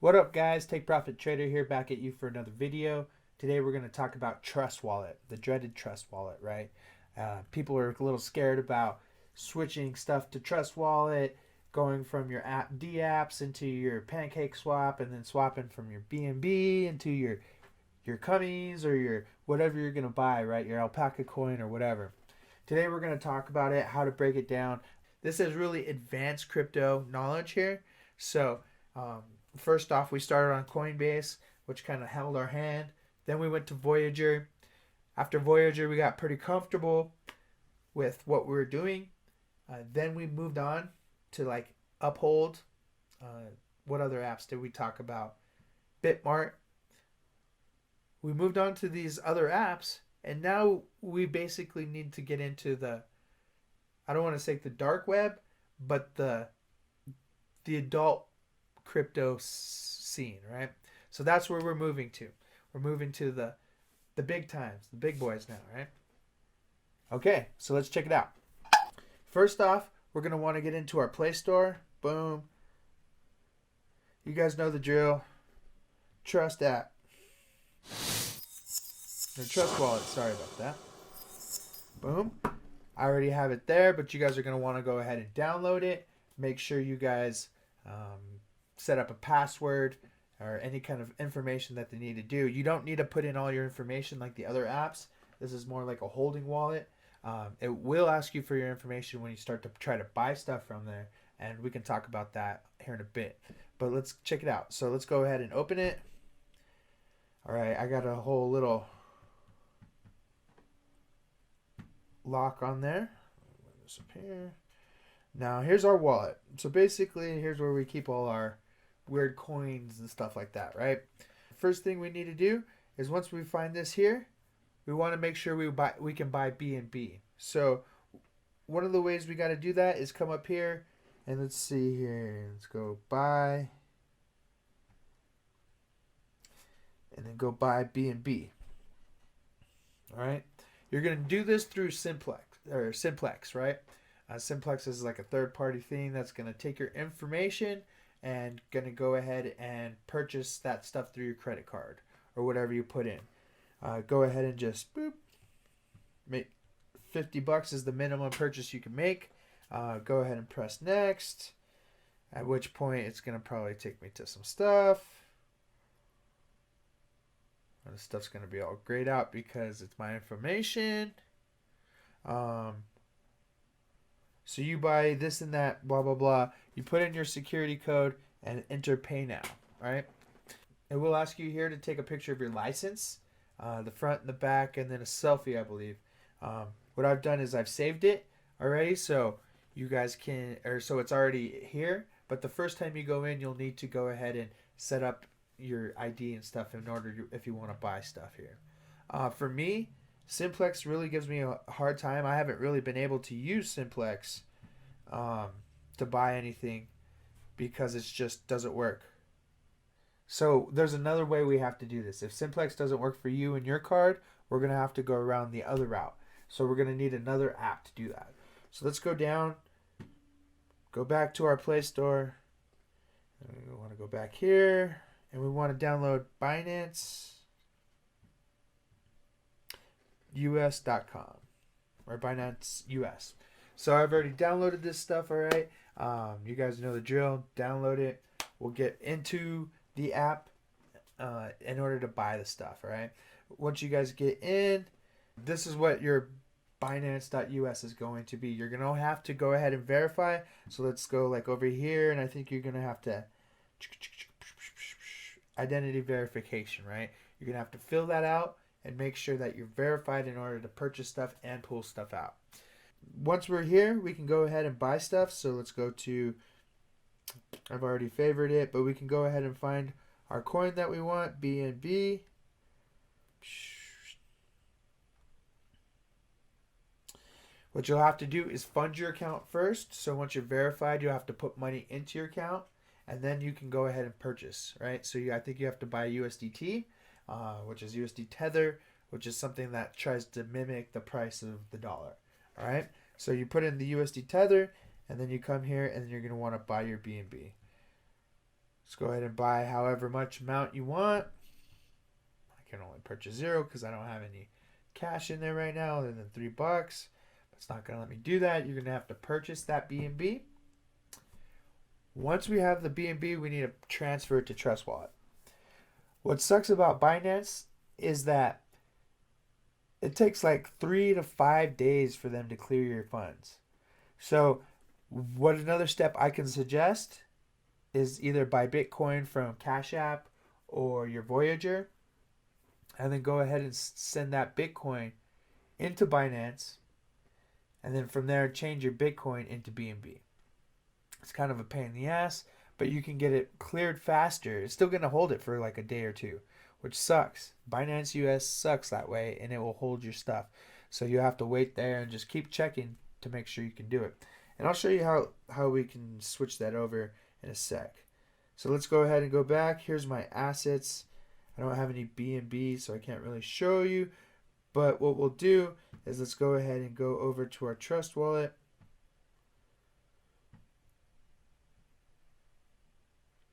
What up, guys? Take Profit Trader here, back at you for another video. Today we're going to talk about Trust Wallet, the dreaded Trust Wallet, right? People are a little scared about switching stuff to Trust Wallet, going from your app D apps into your Pancake swap, and then swapping from your BNB into your Cummies or your whatever you're going to buy, right? Your alpaca coin or whatever. Today we're going to talk about it, how to break it down. This is really advanced crypto knowledge here. So, first off, we started on Coinbase, which kind of held our hand. Then we went to Voyager. After Voyager, we got pretty comfortable with what we were doing. Then we moved on to like Uphold. What other apps did we talk about? Bitmart. We moved on to these other apps, and now we basically need to get into I don't want to say the dark web, but the adult crypto scene, right? So that's where we're moving to. We're moving to the big times, the big boys now, right? Okay, so let's check it out. First off, we're going to want to get into our Play Store. Boom. You guys know the drill. Trust app. Or Trust Wallet, sorry about that. Boom. I already have it there, but you guys are going to want to go ahead and download it. Make sure you guys set up a password or any kind of information that they need to do. You don't need to put in all your information like the other apps. This is more like a holding wallet. It will ask you for your information when you start to try to buy stuff from there, and we can talk about that here in a bit. But let's check it out. So let's go ahead and open it. All right, I got a whole little lock on there. Move this up here. Now here's our wallet. So basically, here's where we keep all our weird coins and stuff like that, right? First thing we need to do is once we find this here, we want to make sure we can buy BNB. So one of the ways we got to do that is come up here and let's see here. Let's go buy and then go buy BNB. All right. You're going to do this through Simplex, right? Simplex is like a third-party thing that's going to take your information and going to go ahead and purchase that stuff through your credit card or whatever you put in. Go ahead and just boop. Make $50 is the minimum purchase you can make. Go ahead and press next. At which point it's going to probably take me to some stuff. And the stuff's going to be all grayed out because it's my information. So you buy this and that, blah, blah, blah. You put in your security code and enter pay now, right? It will ask you here to take a picture of your license, the front and the back, and then a selfie, I believe. What I've done is I've saved it already, so you guys can, so it's already here. But the first time you go in, you'll need to go ahead and set up your ID and stuff in order to, if you want to buy stuff here. For me, Simplex really gives me a hard time. I haven't really been able to use Simplex to buy anything because it just doesn't work. So there's another way we have to do this. If Simplex doesn't work for you and your card, we're going to have to go around the other route. So we're going to need another app to do that. So let's go down, go back to our Play Store. We want to go back here, and we want to download Binance US.com or Binance US. So I've already downloaded this stuff, all right? You guys know the drill. Download it. We'll get into the app in order to buy the stuff, all right? Once you guys get in, this is what your Binance.us is going to be. You're going to have to go ahead and verify. So let's go like over here, and I think you're going to have to identity verification, right? You're going to have to fill that out and make sure that you're verified in order to purchase stuff and pull stuff out. Once we're here, we can go ahead and buy stuff. So let's go to, I've already favored it, but we can go ahead and find our coin that we want, BNB. What you'll have to do is fund your account first. So once you're verified, you'll have to put money into your account, and then you can go ahead and purchase, right? So I think you have to buy USDT. Which is USD Tether, which is something that tries to mimic the price of the dollar. All right. So you put in the USD Tether, and then you come here, and then you're going to want to buy your BNB. Let's go ahead and buy however much amount you want. I can only purchase 0 because I don't have any cash in there right now other than $3. But it's not going to let me do that. You're going to have to purchase that BNB. Once we have the BNB, we need to transfer it to Trust Wallet. What sucks about Binance is that it takes like 3 to 5 days for them to clear your funds. So what another step I can suggest is either buy Bitcoin from Cash App or your Voyager, and then go ahead and send that Bitcoin into Binance, and then from there change your Bitcoin into BNB. It's kind of a pain in the ass, but you can get it cleared faster. It's still going to hold it for like a day or two, which sucks. Binance US sucks that way, and it will hold your stuff. So you have to wait there and just keep checking to make sure you can do it. And I'll show you how we can switch that over in a sec. So let's go ahead and go back. Here's my assets. I don't have any BNB, so I can't really show you. But what we'll do is let's go ahead and go over to our Trust Wallet.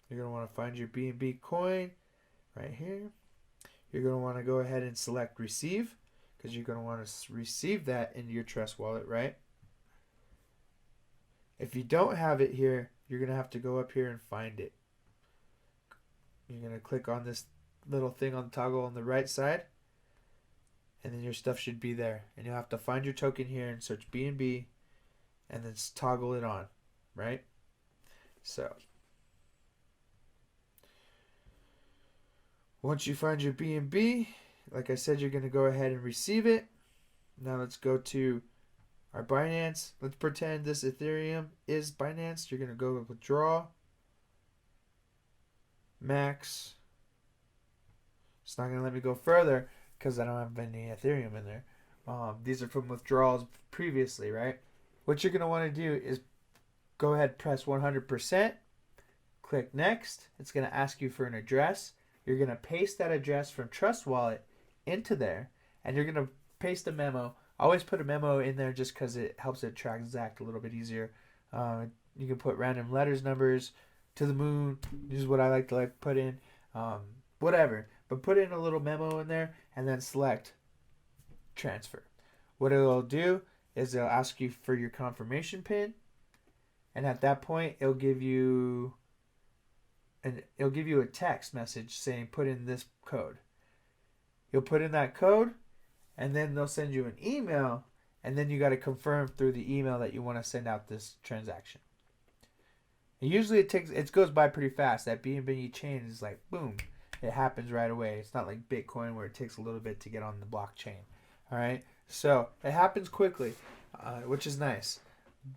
You're going to want to find your BNB coin right here. You're going to want to go ahead and select receive because you're going to want to receive that into your Trust Wallet, right? If you don't have it here, you're going to have to go up here and find it. You're going to click on this little thing on the toggle on the right side, and then your stuff should be there. And you'll have to find your token here and search BNB and then toggle it on, right? So once you find your BNB, like I said, you're going to go ahead and receive it. Now let's go to our Binance. Let's pretend this Ethereum is Binance. You're going to go withdraw, max. It's not going to let me go further because I don't have any Ethereum in there. These are from withdrawals previously, right? What you're going to want to do is go ahead, press 100%, click next. It's going to ask you for an address. You're going to paste that address from Trust Wallet into there, and you're going to paste a memo. Always put a memo in there just because it helps it transact a little bit easier. You can put random letters, numbers, to the moon. This is what I like to put in. Whatever. But put in a little memo in there and then select transfer. What it'll do is it'll ask you for your confirmation PIN. And at that point, it'll give you a text message saying put in this code. You'll put in that code, and then they'll send you an email, and then you got to confirm through the email that you want to send out this transaction. And usually it goes by pretty fast. That BNB chain is like boom, it happens right away. It's not like Bitcoin where it takes a little bit to get on the blockchain. All right, so it happens quickly, which is nice.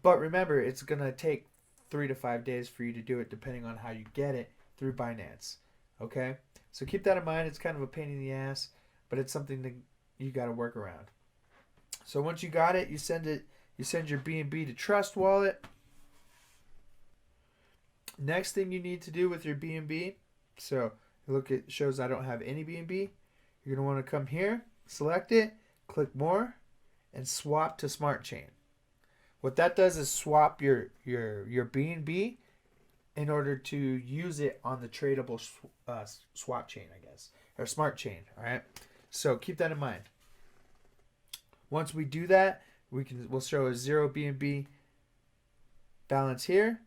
But remember, it's gonna take 3 to 5 days for you to do it, depending on how you get it through Binance. Okay, so keep that in mind. It's kind of a pain in the ass, but it's something that you got to work around. So once you got it, you send your BNB to Trust Wallet. Next thing you need to do with your BNB, so look, it shows I don't have any BNB. You're gonna want to come here, select it, click more, and swap to Smart Chain. What that does is swap your BNB in order to use it on the tradable swap chain, I guess, or Smart Chain. All right, so keep that in mind. Once we do that, we'll show a 0 BNB balance here.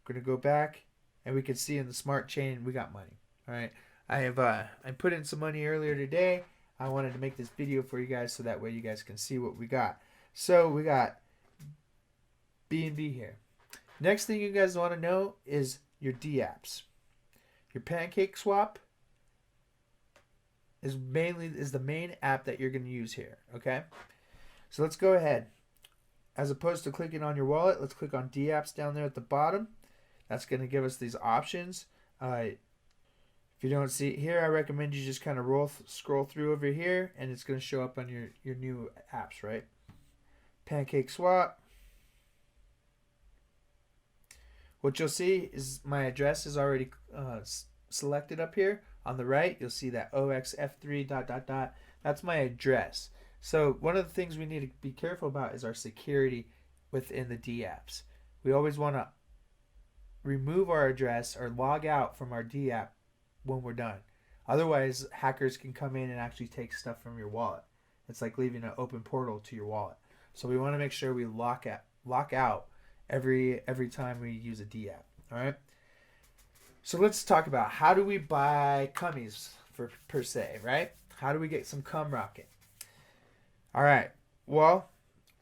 We're gonna go back, and we can see in the Smart Chain we got money. All right, I put in some money earlier today. I wanted to make this video for you guys so that way you guys can see what we got. So we got BNB here. Next thing you guys want to know is your dApps. Your Pancake swap is the main app that you're going to use here. Okay, so let's go ahead. As opposed to clicking on your wallet, let's click on dApps down there at the bottom. That's going to give us these options. If you don't see it here, I recommend you just kind of scroll through over here, and it's going to show up on your new apps, right? Pancake swap. What you'll see is my address is already selected up here. On the right, you'll see that OXF3 ... That's my address. So one of the things we need to be careful about is our security within the dApps. We always want to remove our address or log out from our D app when we're done. Otherwise, hackers can come in and actually take stuff from your wallet. It's like leaving an open portal to your wallet. So we want to make sure we lock out every time we use a D app. All right. So let's talk about how do we buy Cummies per se, right? How do we get some Cum Rocket? All right. Well,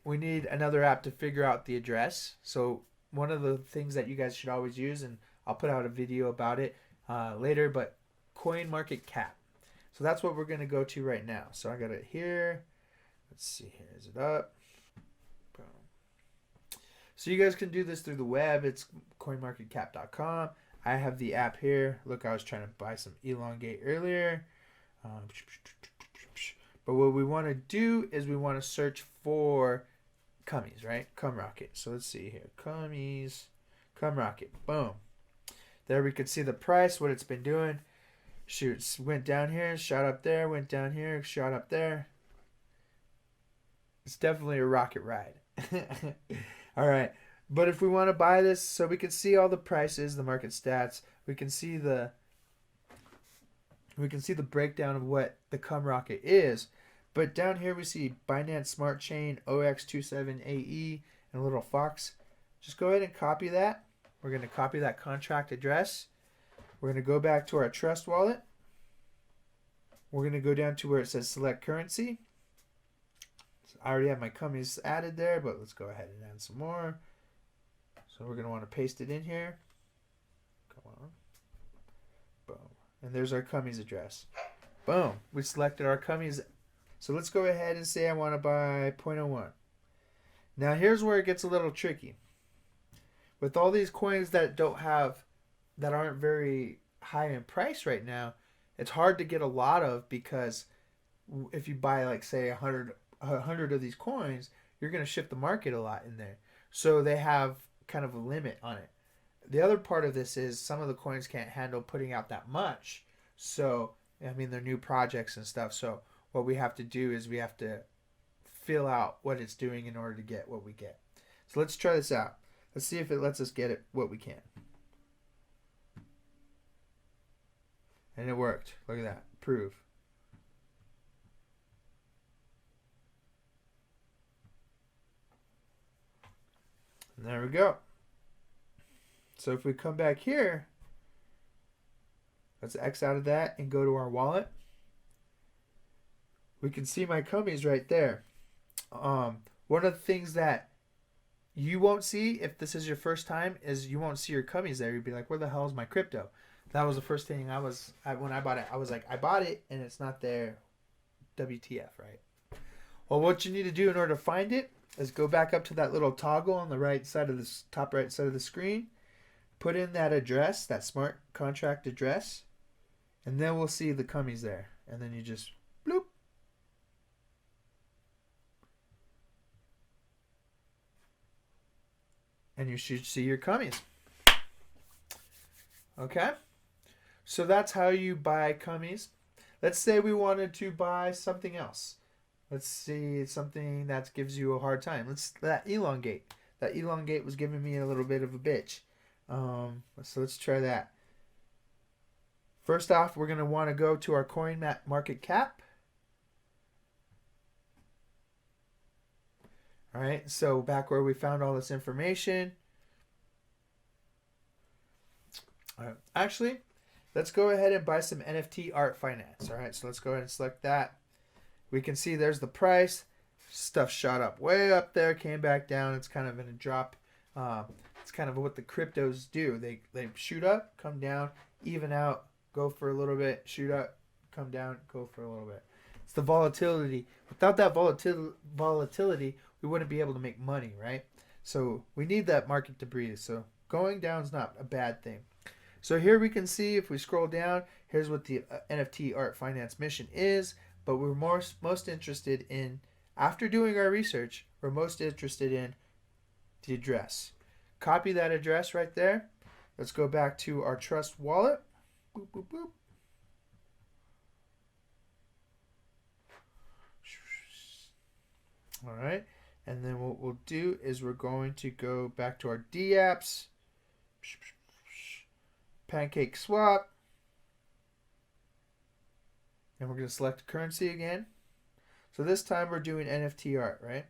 we need another app to figure out the address. So one of the things that you guys should always use, and I'll put out a video about it later, but CoinMarketCap. So that's what we're going to go to right now. So I got it here. Let's see here. Is it up? Boom. So you guys can do this through the web. It's coinmarketcap.com. I have the app here. Look, I was trying to buy some elongate earlier. But what we want to do is we want to search for Cummies, right? Cum Rocket. So let's see here. Cummies. Cum Rocket. Boom. There we could see the price, what it's been doing. Shoot, went down here, shot up there, went down here, shot up there. It's definitely a rocket ride. All right. But if we want to buy this, so we can see all the prices, the market stats, we can see the breakdown of what the Cum Rocket is. But down here we see Binance Smart Chain, OX27AE, and a little fox. Just go ahead and copy that. We're going to copy that contract address. We're going to go back to our Trust wallet. We're going to go down to where it says select currency. So I already have my Cummies added there, but let's go ahead and add some more. So we're going to want to paste it in here. Come on. Boom. And there's our Cummies address. Boom. We selected our Cummies. So let's go ahead and say I want to buy 0.01. Now here's where it gets a little tricky. With all these coins that aren't very high in price right now, it's hard to get a lot of, because if you buy, like, say 100 of these coins, you're going to shift the market a lot in there. So they have kind of a limit on it. The other part of this is some of the coins can't handle putting out that much. So, I mean, they're new projects and stuff. So what we have to do is we have to fill out what it's doing in order to get what we get. So let's try this out. Let's see if it lets us get it what we can. And it worked. Look at that. Prove. And there we go. So if we come back here, let's X out of that and go to our wallet. We can see my Cummies right there. One of the things that you won't see if this is your first time is you won't see your Cummies there. You'd be like, where the hell is my crypto? That was the first thing when I bought it. I was like, I bought it and it's not there. WTF, right? Well, what you need to do in order to find it is go back up to that little toggle on the right side of the top right side of the screen. Put in that address, that smart contract address, and then we'll see the Cummies there. And then you just bloop. And you should see your Cummies. Okay? So that's how you buy Cummies. Let's say we wanted to buy something else. Let's see something that gives you a hard time. That elongate. That elongate was giving me a little bit of a bitch. So let's try that. First off, we're going to want to go to our CoinMarketCap. All right, so back where we found all this information. All right, actually, let's go ahead and buy some NFT Art Finance. All right, so let's go ahead and select that. We can see there's the price. Stuff shot up way up there, came back down. It's kind of in a drop. It's kind of what the cryptos do. They shoot up, come down, even out, go for a little bit, shoot up, come down, go for a little bit. It's the volatility. Without that volatility, we wouldn't be able to make money, right? So we need that market to breathe. So going down is not a bad thing. So here we can see, if we scroll down, here's what the NFT Art Finance mission is. But we're most interested in, after doing our research, we're most interested in the address. Copy that address right there. Let's go back to our Trust wallet. Boop, boop, boop. All right. And then what we'll do is we're going to go back to our D apps. Pancake swap. And we're going to select currency again. So this time we're doing NFT art, right?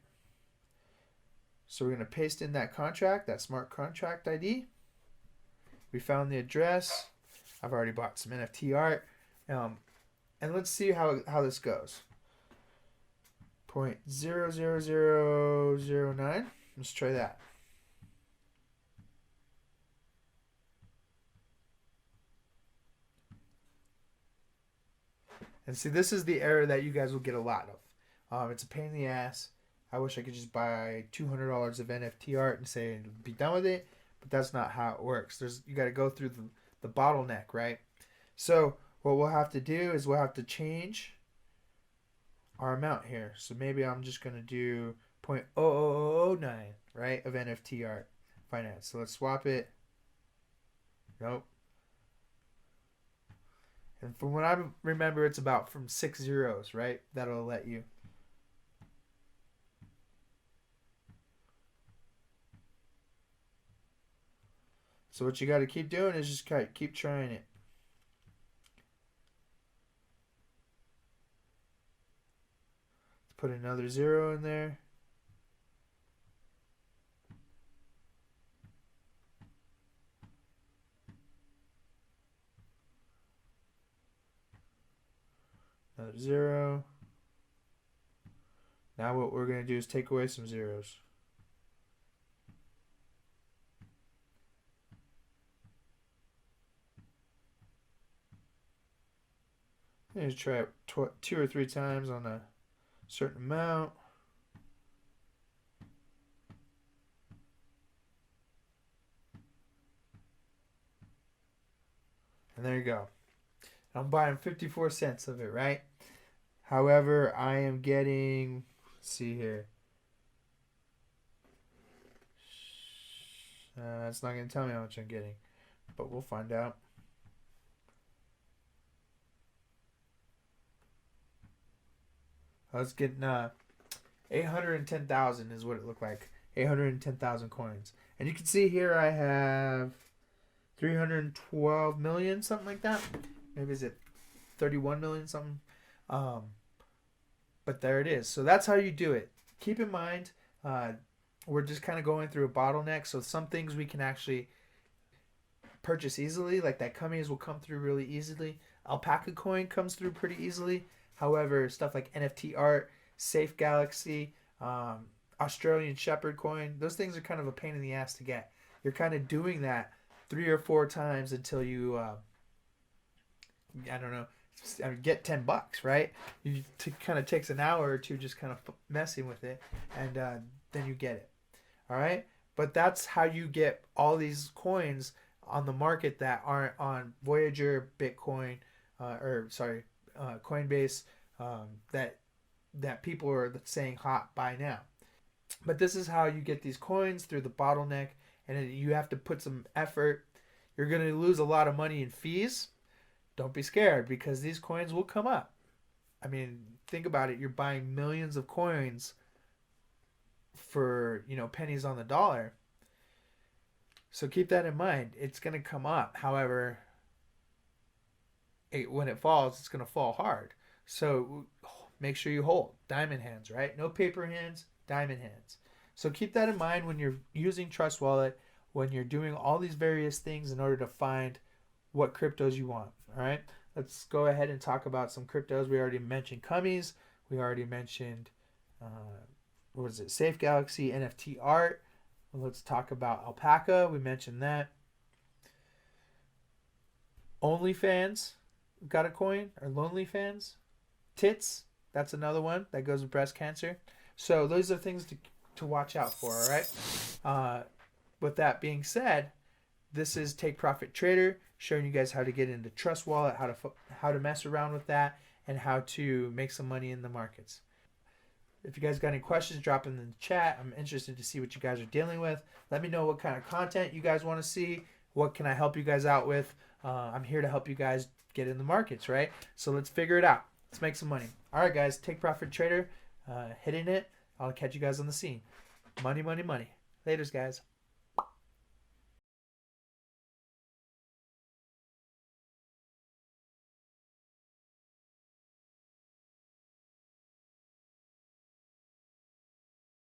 So we're going to paste in that contract, that smart contract ID. We found the address. I've already bought some NFT art. And let's see how this goes. 0.00009. Let's try that. And see, this is the error that you guys will get a lot of. It's a pain in the ass. I wish I could just buy $200 of NFT art and say be done with it, but that's not how it works. You got to go through the bottleneck, right? So what we'll have to do is we'll have to change our amount here. So maybe I'm just going to do 0.00009, right, of NFT art finance. So let's swap it. Nope. And from what I remember, it's about from 6 zeros, right? That'll let you. So what you got to keep doing is just keep trying it. Let's put another 0 in there. Another 0. Now what we're going to do is take away some zeros. And just try it 2 or 3 times on a certain amount. And there you go. I'm buying 54 cents of it, right? However, I am getting, let's see here. It's not going to tell me how much I'm getting, but we'll find out. I was getting 810,000 is what it looked like. 810,000 coins. And you can see here I have 312 million, something like that. Maybe is it 31 million something? But there it is. So that's how you do it. Keep in mind, we're just kind of going through a bottleneck. So some things we can actually purchase easily, like that Cummies will come through really easily. Alpaca coin comes through pretty easily. However, stuff like NFT art, Safe Galaxy, Australian Shepherd coin, those things are kind of a pain in the ass to get. You're kind of doing that 3 or 4 times until you, I don't know, get $10, right? Kind of takes an hour or two just kind of messing with it, and then you get it. All right? But that's how you get all these coins on the market that aren't on Voyager, Bitcoin, Coinbase, that people are saying hot buy now. But this is how you get these coins through the bottleneck, and you have to put some effort. You're going to lose a lot of money in fees. Don't be scared, because these coins will come up. I mean, think about it. You're buying millions of coins for, pennies on the dollar. So keep that in mind. It's going to come up. However, when it falls, it's going to fall hard. So make sure you hold. Diamond hands, right? No paper hands, diamond hands. So keep that in mind when you're using Trust Wallet, when you're doing all these various things in order to find what cryptos you want. All right, let's go ahead and talk about some cryptos. We already mentioned Cummies. We already mentioned, Safe Galaxy, NFT art. Let's talk about Alpaca. We mentioned that. OnlyFans got a coin, or Lonely Fans. Tits, that's another one that goes with breast cancer. So those are things to watch out for, all right? With that being said, this is Take Profit Trader, showing you guys how to get into Trust Wallet, how to mess around with that, and how to make some money in the markets. If you guys got any questions, drop them in the chat. I'm interested to see what you guys are dealing with. Let me know what kind of content you guys want to see. What can I help you guys out with? I'm here to help you guys get in the markets, right? So let's figure it out. Let's make some money. All right, guys. Take Profit Trader, hitting it. I'll catch you guys on the scene. Money, money, money. Laters, guys.